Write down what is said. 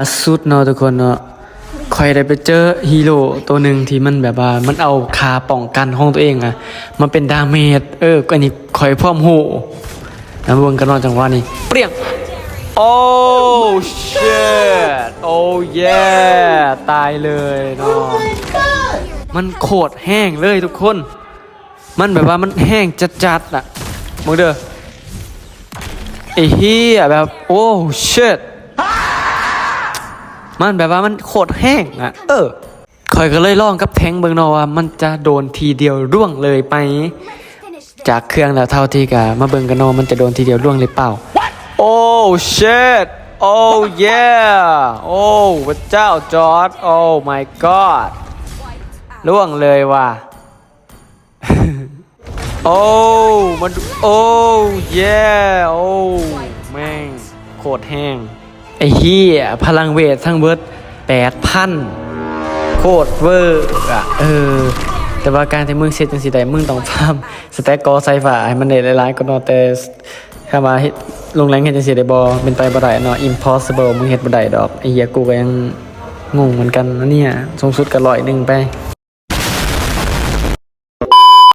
ล่าสุดเนาะทุกคนเนาะคอยได้ไปเจอฮีโร่ตัวหนึ่งที่มันแบบว่ามันเอาคาป้องกันของตัวเองอะมันเป็นดาเมจก็อันนี้คอยพร้อมหูนะเบิ่งกันเนาะจังหวะนี้เปรี้ยงโอ้ชิตโอ้เย่ตายเลยเนาะมันโคตรแห้งเลยทุกคนมันแบบว่ามันแห้งจัดๆอะมึงเด้อไอ้เหี้ยแบบโอ้ชิตมันแบบว่ามันโคตรแห้งอ่ะคอยก็เลยลองกับแทงเบิ่งเนาะว่ามันจะโดนทีเดียวร่วงเลยไปจากเครื่องแล้วเท่าที่กะมาเบิ่งกันเนาะมันจะโดนทีเดียวร่วงหรือเปล่าโอ้ชิตโอ้เย่โอ้พระเจ้าจอร์จโอ้ my god ร่วงเลยว่ะ โอ้มันโอ้เย่โอ้แม่งโคตรแห้งไอ้เหี้ยพลังเวททั้งเบิด 8,000 โคตรเวอร์อ่ะแต่ว่าการที่มึงเซตจังซี่ได้มึงต้องฟาร์มสแต็กกอไซฟ้าให้มันได้หลายๆก็เนาะแต่ถ้ามาเฮ็ดลงแรงเฮ็ดจังซี่ได้บ่เป็นไปบ่ได้เนาะ impossible มึงเฮ็ดบ่ได้ดอกไอ้เหี้ยกูก็ยังงงเหมือนกันนะเนี่ยสูงสุดก็100ไป